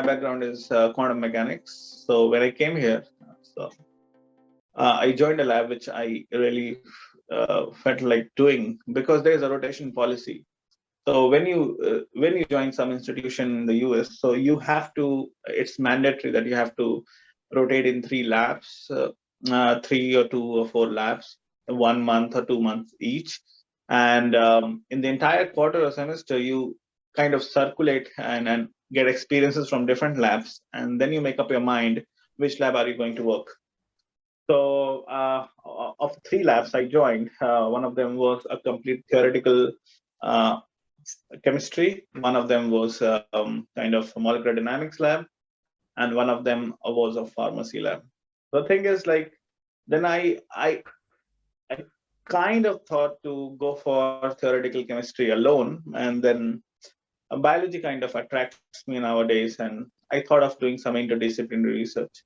background is quantum mechanics. So when I came here, so I joined a lab which I really felt like doing because there is a rotation policy. So when you join some institution in the US, so you have to. It's mandatory that you have to rotate in three labs, three or two or four labs, 1 month or 2 months each, and in the entire quarter or semester, you kind of circulate and get experiences from different labs, and then you make up your mind which lab are you going to work. So, of three labs I joined, one of them was a complete theoretical uh, chemistry. One of them was kind of a molecular dynamics lab, and one of them was a pharmacy lab. The thing is, like, then I kind of thought to go for theoretical chemistry alone, and then biology kind of attracts me nowadays, and I thought of doing some interdisciplinary research.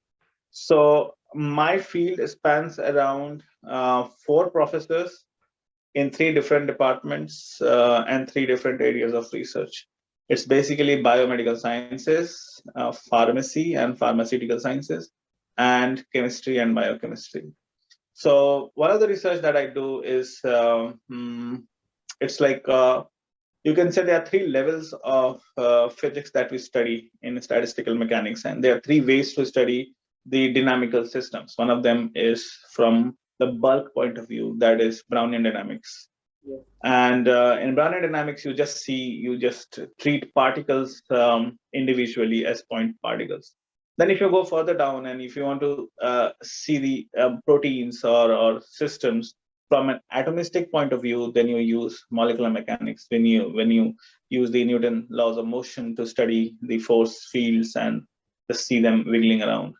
So my field spans around four professors in three different departments and three different areas of research. It's basically biomedical sciences, pharmacy and pharmaceutical sciences, and chemistry and biochemistry. So one of the research that I do is it's like you can say there are three levels of physics that we study in statistical mechanics, and there are three ways to study the dynamical systems. One of them is from the bulk point of view, that is Brownian dynamics. And in Brownian dynamics, you just treat particles individually as point particles. Then, if you go further down and if you want to see the proteins or systems from an atomistic point of view, then you use molecular mechanics. When you use the Newton laws of motion to study the force fields and just see them wiggling around.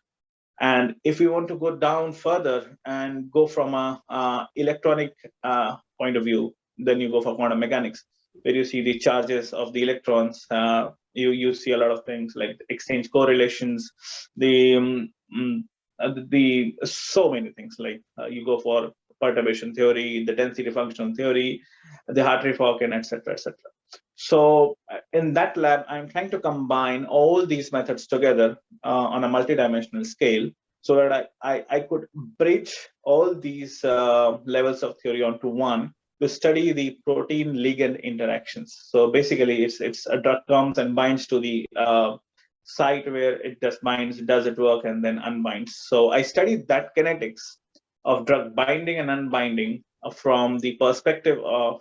And if you want to go down further and go from a electronic point of view, then you go for quantum mechanics, where you see the charges of the electrons. You see a lot of things like exchange correlations, the the so many things like you go for perturbation theory, the density functional theory, the Hartree-Fock, and etc. etc. So in that lab, I'm trying to combine all these methods together on a multidimensional scale so that I could bridge all these levels of theory onto one to study the protein ligand interactions. So basically, it's a drug comes and binds to the site where it just binds, does it work, and then unbinds. So I studied that kinetics of drug binding and unbinding from the perspective of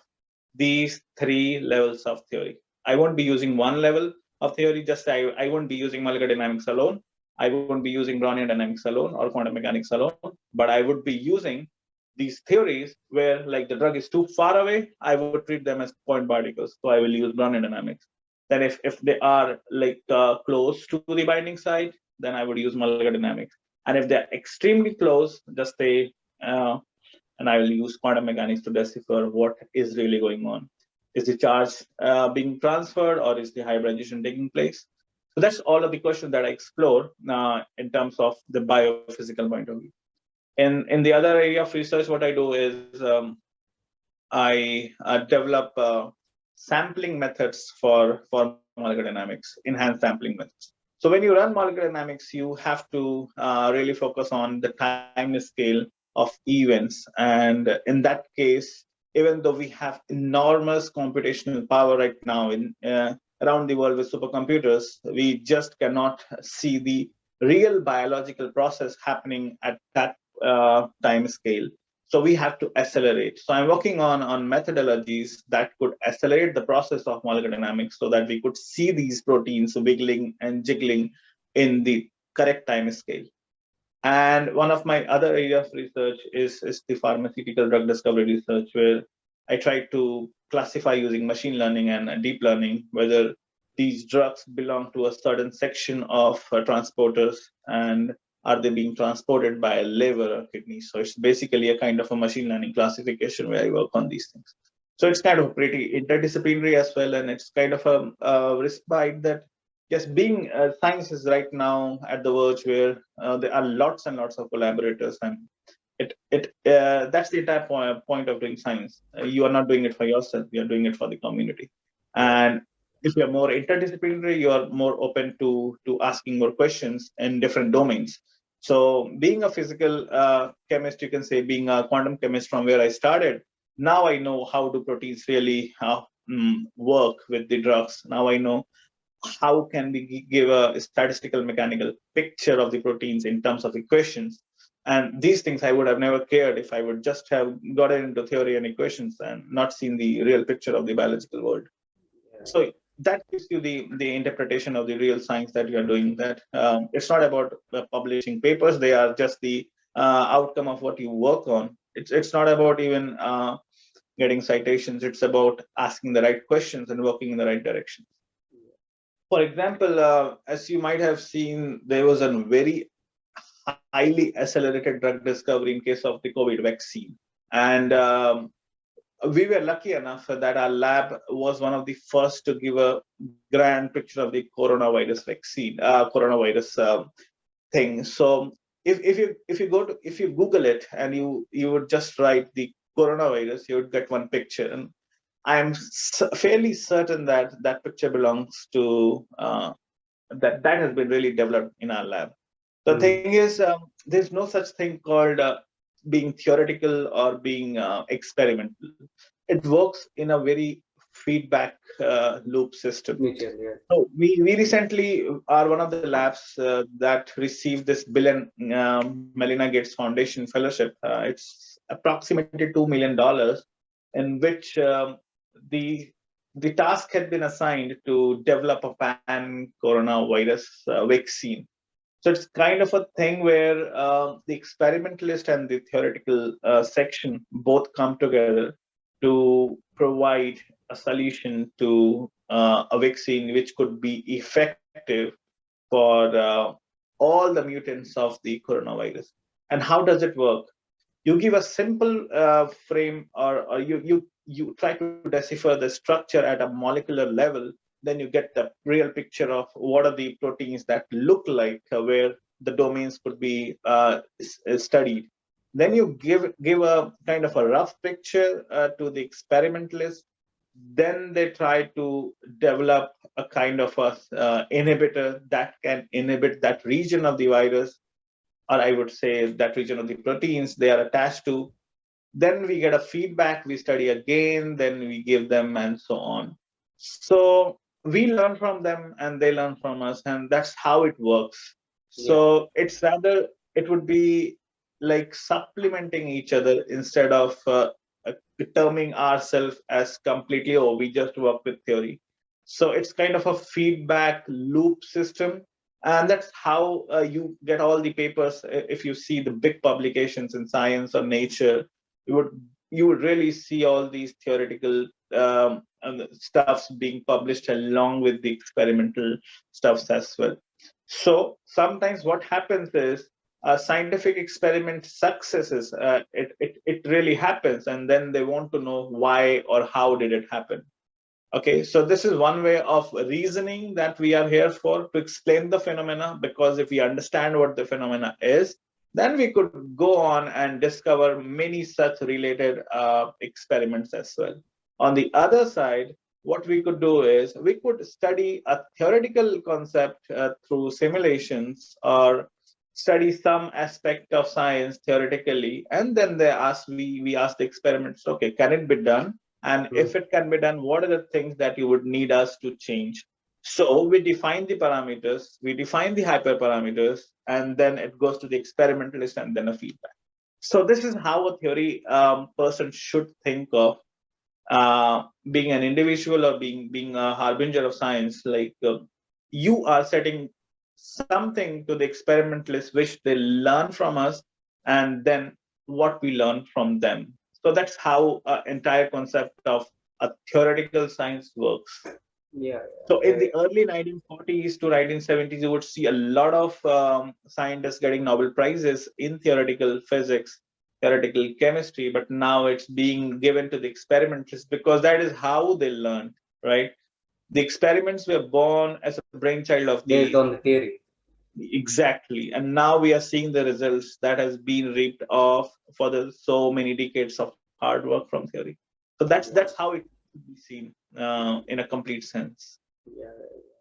these three levels of theory. I won't be using one level of theory, just I won't be using molecular dynamics alone. I won't be using Brownian dynamics alone or quantum mechanics alone, but I would be using these theories where like the drug is too far away, I would treat them as point particles. So I will use Brownian dynamics. Then if they are like close to the binding site, then I would use molecular dynamics. And if they're extremely close, just say and I will use quantum mechanics to decipher what is really going on. Is the charge being transferred or is the hybridization taking place? So that's all of the questions that I explore in terms of the biophysical point of view. In the other area of research, what I do is I develop sampling methods for molecular dynamics, enhanced sampling methods. So when you run molecular dynamics, you have to really focus on the time scale of events. And in that case, even though we have enormous computational power right now in around the world with supercomputers, we just cannot see the real biological process happening at that time scale. So we have to accelerate. So I'm working on methodologies that could accelerate the process of molecular dynamics so that we could see these proteins wiggling and jiggling in the correct time scale. And one of my other areas of research is the pharmaceutical drug discovery research, where I try to classify using machine learning and deep learning whether these drugs belong to a certain section of transporters and are they being transported by liver or kidney. So it's basically a kind of a machine learning classification where I work on these things. So it's kind of pretty interdisciplinary as well, and it's kind of a respite that yes, being science is right now at the verge where there are lots and lots of collaborators, and it that's the entire point of doing science. You are not doing it for yourself; you are doing it for the community. And If you're more interdisciplinary, you're more open to asking more questions in different domains. So being a physical chemist, you can say, being a quantum chemist from where I started, now I know how do proteins really work with the drugs. Now I know how can we give a statistical mechanical picture of the proteins in terms of equations. And these things I would have never cared if I would just have gotten into theory and equations and not seen the real picture of the biological world. So that gives you the interpretation of the real science that you are doing. That it's not about publishing papers; they are just the outcome of what you work on. It's not about even getting citations. It's about asking the right questions and working in the right direction. For example, as you might have seen, there was a very highly accelerated drug discovery in case of the COVID vaccine. And we were lucky enough that our lab was one of the first to give a grand picture of the coronavirus vaccine, coronavirus thing. So if you Google it and you would just write the coronavirus, you would get one picture. And I'm fairly certain that that picture belongs to that has been really developed in our lab. The thing is, there's no such thing called being theoretical or being experimental. It works in a very feedback loop system. Nature, yeah. So we recently are one of the labs that received this Bill and Melinda Gates Foundation fellowship. It's approximately $2 million, in which the task had been assigned to develop a pan-coronavirus vaccine. So it's kind of a thing where the experimentalist and the theoretical section both come together to provide a solution to a vaccine which could be effective for all the mutants of the coronavirus. And how does it work? You give a simple frame, or you try to decipher the structure at a molecular level. Then you get the real picture of what are the proteins that look like, where the domains could be studied. Then you give a kind of a rough picture to the experimentalist. Then they try to develop a kind of a inhibitor that can inhibit that region of the virus, or I would say that region of the proteins they are attached to. Then we get a feedback, we study again, then we give them, and so on. So we learn from them and they learn from us, and that's how it works. So it's rather, it would be like supplementing each other instead of terming ourselves as completely, oh, we just work with theory. So it's kind of a feedback loop system. And that's how you get all the papers. If you see the big publications in Science or Nature, you would really see all these theoretical stuffs being published along with the experimental stuffs as well. So sometimes what happens is a scientific experiment successes. It really happens, and then they want to know why or how did it happen. Okay, so this is one way of reasoning that we are here for, to explain the phenomena, because if we understand what the phenomena is, then we could go on and discover many such related experiments as well. On the other side, what we could do is we could study a theoretical concept through simulations, or study some aspect of science theoretically, and then we ask the experiments, okay, can it be done? And if it can be done, what are the things that you would need us to change? So we define the parameters, we define the hyperparameters, and then it goes to the experimentalist and then a feedback. So this is how a theory person should think of being an individual, or being a harbinger of science. Like you are setting something to the experimentalist which they learn from us, and then what we learn from them. So that's how entire concept of a theoretical science works. So in the early 1940s to 1970s, you would see a lot of scientists getting Nobel Prizes in theoretical physics, theoretical chemistry, but now it's being given to the experimentalists, because that is how they learn, right? The experiments were born as a brainchild of the based on the theory. Exactly, and now we are seeing the results that has been reaped off for the so many decades of hard work from theory. So that's how it should be seen in a complete sense. Yeah.